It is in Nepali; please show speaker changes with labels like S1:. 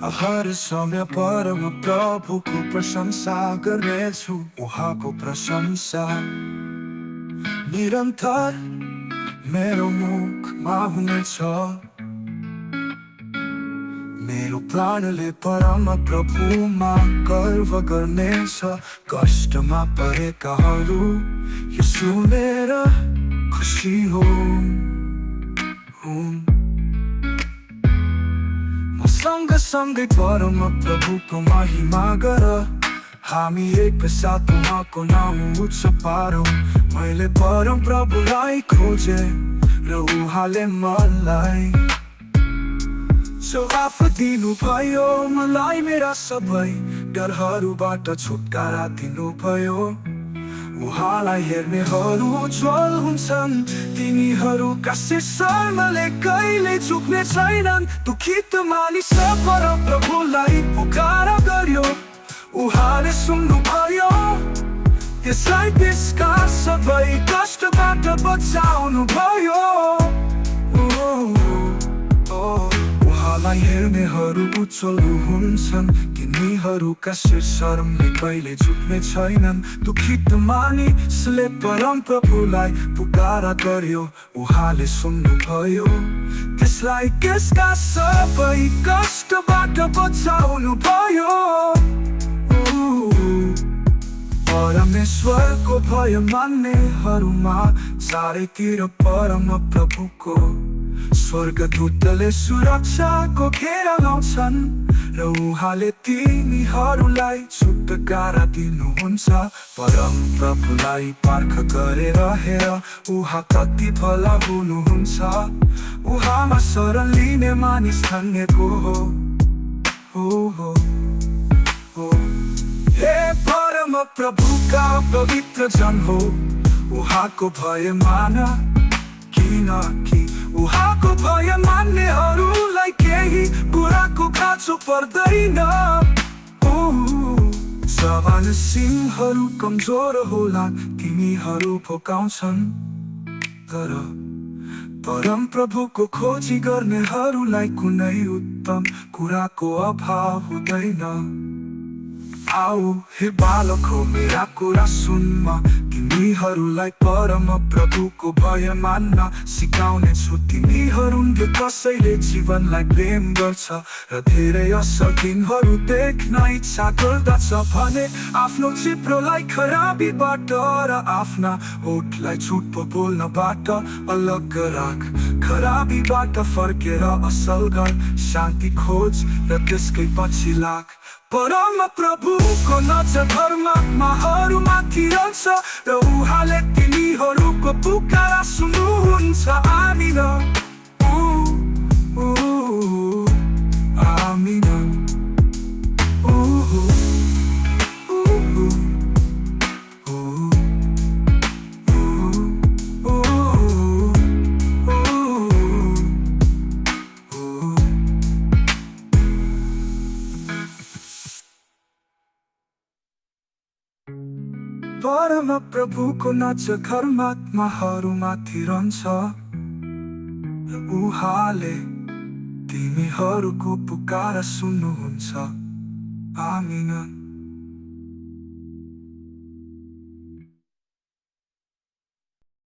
S1: हर समय परम प्रभुको प्रशंसा गर्नेछु। उहाँको प्रशंसा निरन्तर मेरो मुखमा हुनेछ। मेरो प्राणले परम प्रभुमा गर्व गर्नेछ। कष्टमा परेकाहरू यो सुनेर खुसी हुन्। सँगसँगै परम प्रभुको महिमा गर। हामी एकसाथ उहाँको नाम उच्च पारौँ। मैले परम प्रभुलाई खोजे र उहाँले मलाई जवाफ दिनुभयो। मलाई मेरा सबै डरहरूबाट छुटकारा दिनुभयो। उहाँलाई हेर्नेहरू उज्जवल हुन्छन्। तिनीहरूका शिष्यले कहिले झुक्ने छैनन्। दुखित मानिस परम प्रभुलाई पुकार गर्यो। उहाँले सुन्नुभयो। त्यसलाई त्यसका सबै कष्टबाट बचाउनु भयो। उहाँलाई हेर्नेहरू उज्जवल हुन्छन्। तिनीहरूका शिरले कहिले झुक्ने छैनन्। दुखित मानिसले परम प्रभुलाई पुकार गर्यो। उहाँले सुन्नुभयो। त्यसलाई त्यसका सबै कष्टबाट बचाउनु भयो। परमेश्वरको भय मान्नेहरूमा चारैतिर परम प्रभुको स्वर्गदूतले सुरक्षाको घेरा लाउँछन् र उहाँले तिनीहरूलाई छुटकारा दिनुहुन्छ। परम प्रभुलाई पार्ख गरेर हेर, उहाँ कति भला हुनुहुन्छ। उहाँमा शरण लिने मानिस धन्यको हो। हे परम प्रभुका पवित्र जन हो, उहाँको भय मान। किनकि उहाँको भय मान्नेहरूलाई केही बुराको खाँचो पर्दैन। जवान सिंहहरू कमजोर होला, तिनीहरू भोकाउँछन्। तर परम प्रभुको खोजी गर्नेहरूलाई कुनै उत्तम कुराको अभाव हुँदैन। आऊ हे बालक, मेरा कुरा सुनमा। तिमीहरूलाई परम प्रभुको भय मान्न सिकाउने छु। तिमीहरूले कसैले जीवनलाई प्रेम गर्छ र धेरै असल दिनहरू देख्न इच्छा गर्दछ भने आफ्नो चिप्रोलाई खराबीबाट र आफ्ना होठलाई झुट बोल्नबाट अलग राख। खराबीबाट फर्केर असल गर, शान्ति खोज र त्यसकै पछि लाग। परम प्रभुको नजर धर्मात्माहरूमाथि रहन्छ र उहाँले तिनीहरूको पुकार सुन्नुहुन्छ। आमीन आमीन। परम प्रभुको नजर धर्मात्माहरूमाथि रहन्छ र उहाँले तिनीहरूको पुकार सुन्नुहुन्छ। आमीन।